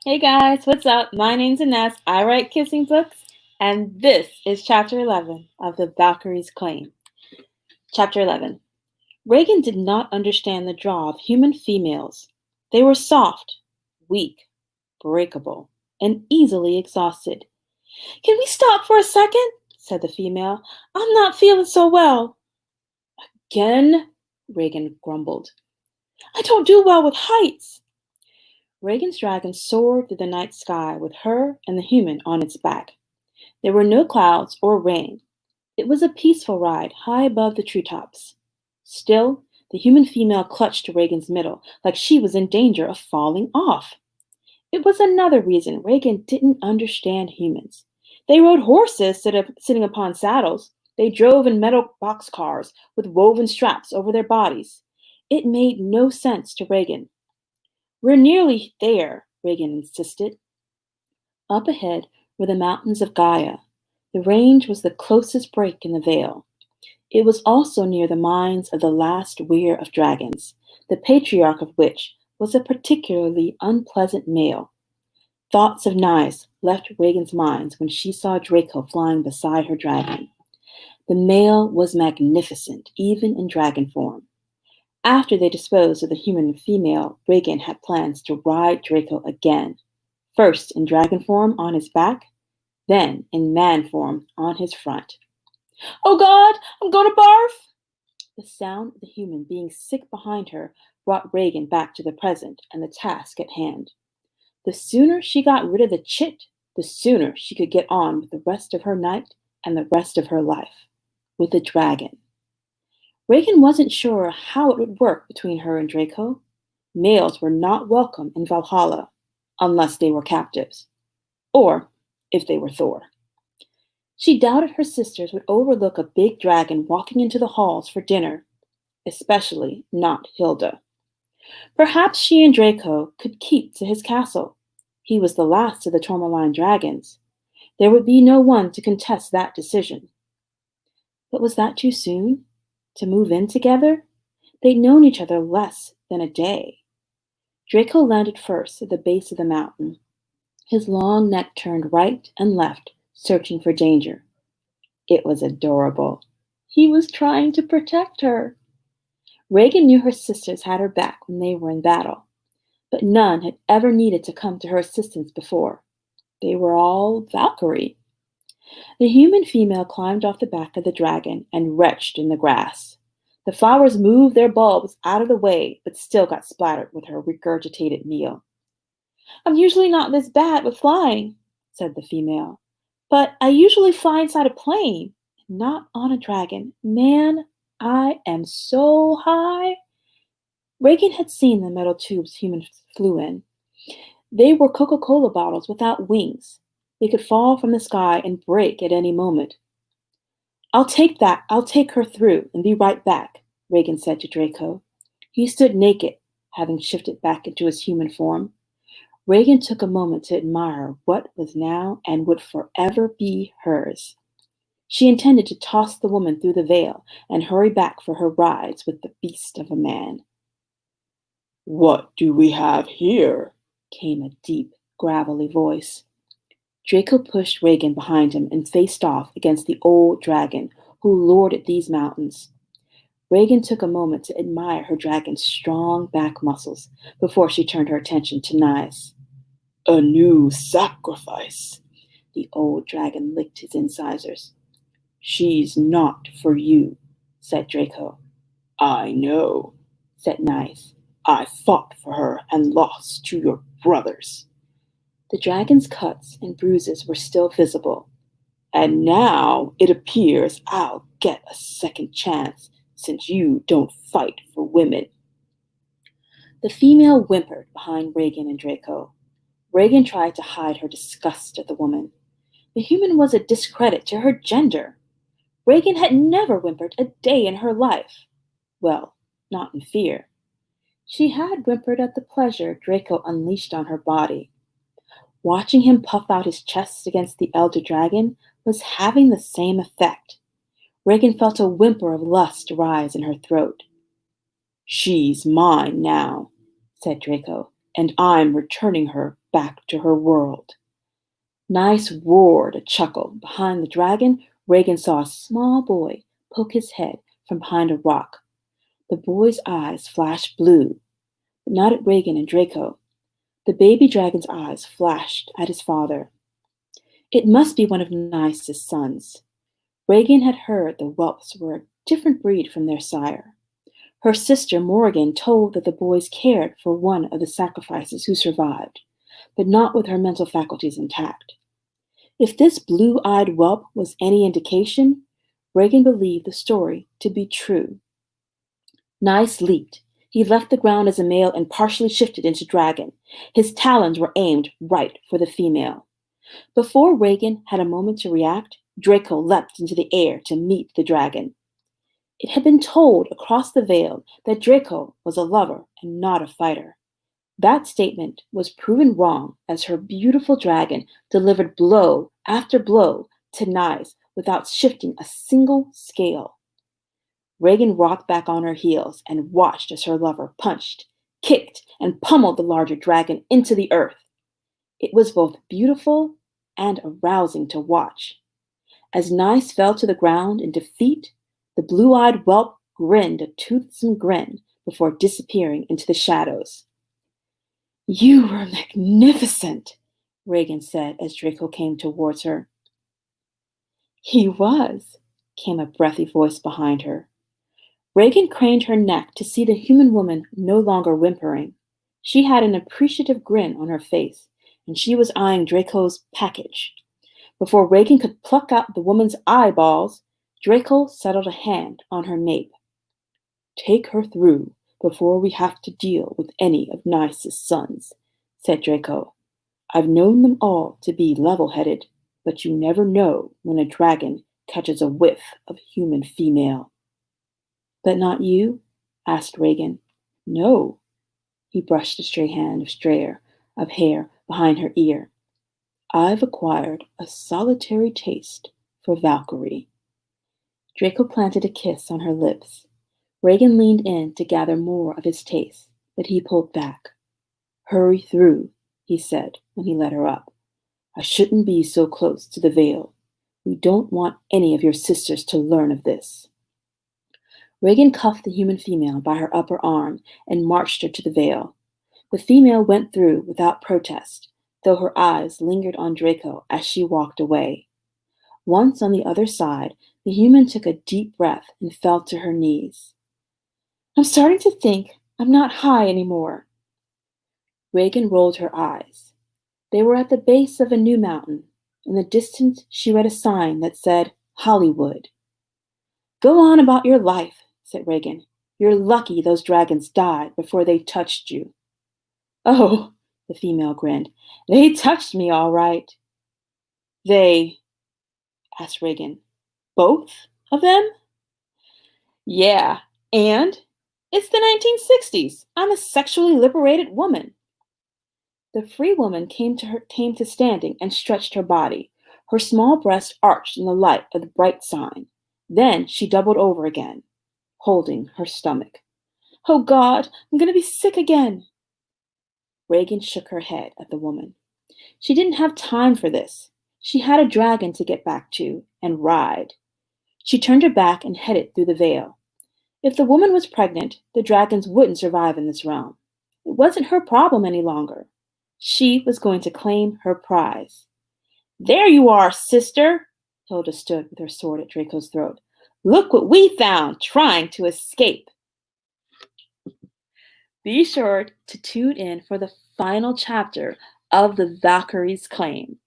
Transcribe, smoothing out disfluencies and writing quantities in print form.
Hey guys, what's up? My name's Ines. I write kissing books, and this is Chapter 11 of the Valkyrie's Claim. Chapter 11. Reagan did not understand the draw of human females. They were soft, weak, breakable, and easily exhausted. Can we stop for a second? Said the female. I'm not feeling so well. Again? Reagan grumbled. I don't do well with heights. Reagan's dragon soared through the night sky with her and the human on its back. There were no clouds or rain. It was a peaceful ride high above the treetops. Still, the human female clutched to Reagan's middle like she was in danger of falling off. It was another reason Reagan didn't understand humans. They rode horses sitting upon saddles. They drove in metal boxcars with woven straps over their bodies. It made no sense to Reagan. We're nearly there, Reagan insisted. Up ahead were the mountains of Gaia. The range was the closest break in the veil. It was also near the mines of the last weir of dragons, the patriarch of which was a particularly unpleasant male. Thoughts of knives left Reagan's mind when she saw Draco flying beside her dragon. The male was magnificent, even in dragon form. After they disposed of the human female, Reagan had plans to ride Draco again, first in dragon form on his back, then in man form on his front. Oh God, I'm going to barf! The sound of the human being sick behind her brought Reagan back to the present and the task at hand. The sooner she got rid of the chit, the sooner she could get on with the rest of her night and the rest of her life, with the dragon. Reagan wasn't sure how it would work between her and Draco. Males were not welcome in Valhalla, unless they were captives, or if they were Thor. She doubted her sisters would overlook a big dragon walking into the halls for dinner, especially not Hilda. Perhaps she and Draco could keep to his castle. He was the last of the Tourmaline dragons. There would be no one to contest that decision. But was that too soon? To move in together? They'd known each other less than a day. Draco landed first at the base of the mountain. His long neck turned right and left, searching for danger. It was adorable. He was trying to protect her. Reagan knew her sisters had her back when they were in battle, but none had ever needed to come to her assistance before. They were all Valkyrie. The human female climbed off the back of the dragon and retched in the grass. The flowers moved their bulbs out of the way, but still got splattered with her regurgitated meal. I'm usually not this bad with flying, said the female, but I usually fly inside a plane, not on a dragon. Man, I am so high. Reagan had seen the metal tubes humans flew in. They were Coca-Cola bottles without wings. They could fall from the sky and break at any moment. I'll take that. I'll take her through and be right back, Reagan said to Draco. He stood naked, having shifted back into his human form. Reagan took a moment to admire what was now and would forever be hers. She intended to toss the woman through the veil and hurry back for her rides with the beast of a man. What do we have here? Came a deep, gravelly voice. Draco pushed Reagan behind him and faced off against the old dragon who lorded these mountains. Reagan took a moment to admire her dragon's strong back muscles before she turned her attention to knives. A new sacrifice. The old dragon licked his incisors. She's not for you, said Draco. I know, said Knives. I fought for her and lost to your brothers. The dragon's cuts and bruises were still visible. And now it appears I'll get a second chance since you don't fight for women. The female whimpered behind Reagan and Draco. Reagan tried to hide her disgust at the woman. The human was a discredit to her gender. Reagan had never whimpered a day in her life. Well, not in fear. She had whimpered at the pleasure Draco unleashed on her body. Watching him puff out his chest against the elder dragon was having the same effect. Reagan felt a whimper of lust rise in her throat. She's mine now, said Draco. and I'm returning her back to her world. Nice roared a chuckle. Behind the dragon, Reagan saw a small boy poke his head from behind a rock. The boy's eyes flashed blue, but not at Reagan and Draco. The baby dragon's eyes flashed at his father. It must be one of Nice's sons. Reagan had heard the whelps were a different breed from their sire. Her sister Morrigan told that the boys cared for one of the sacrifices who survived, but not with her mental faculties intact. If this blue-eyed whelp was any indication, Reagan believed the story to be true. Nice leaped. He left the ground as a male and partially shifted into dragon. His talons were aimed right for the female. Before Reagan had a moment to react, Draco leapt into the air to meet the dragon. It had been told across the veil that Draco was a lover and not a fighter. That statement was proven wrong as her beautiful dragon delivered blow after blow to Nice without shifting a single scale. Reagan rocked back on her heels and watched as her lover punched, kicked, and pummeled the larger dragon into the earth. It was both beautiful and arousing to watch. As Nice fell to the ground in defeat, the blue-eyed whelp grinned a toothsome grin before disappearing into the shadows. "You were magnificent," Reagan said as Draco came towards her. "He was," came a breathy voice behind her. Reagan craned her neck to see the human woman no longer whimpering. She had an appreciative grin on her face, and she was eyeing Draco's package. Before Reagan could pluck out the woman's eyeballs, Draco settled a hand on her nape. "Take her through before we have to deal with any of Nice's sons," said Draco. "I've known them all to be level-headed, but you never know when a dragon catches a whiff of human female." "But not you?" asked Reagan. "No." He brushed a stray hand of hair behind her ear. "I've acquired a solitary taste for Valkyrie." Draco planted a kiss on her lips. Reagan leaned in to gather more of his taste, but he pulled back. "Hurry through," he said when he let her up. "I shouldn't be so close to the veil. We don't want any of your sisters to learn of this." Reagan cuffed the human female by her upper arm and marched her to the veil. The female went through without protest, though her eyes lingered on Draco as she walked away. Once on the other side, the human took a deep breath and fell to her knees. "I'm starting to think I'm not high anymore." Reagan rolled her eyes. They were at the base of a new mountain. In the distance, she read a sign that said, "Hollywood." "Go on about your life," said Reagan. "You're lucky those dragons died before they touched you." "Oh," the female grinned. "They touched me all right." "They?" asked Reagan. "Both of them?" "Yeah, and it's the 1960s. I'm a sexually liberated woman." The free woman came to standing and stretched her body. Her small breast arched in the light of the bright sign. Then she doubled over again, holding her stomach. "Oh God, I'm going to be sick again." Reagan shook her head at the woman. She didn't have time for this. She had a dragon to get back to and ride. She turned her back and headed through the veil. If the woman was pregnant, the dragons wouldn't survive in this realm. It wasn't her problem any longer. She was going to claim her prize. "There you are, sister!" Hilda stood with her sword at Draco's throat. "Look what we found trying to escape." Be sure to tune in for the final chapter of the Valkyrie's Claim.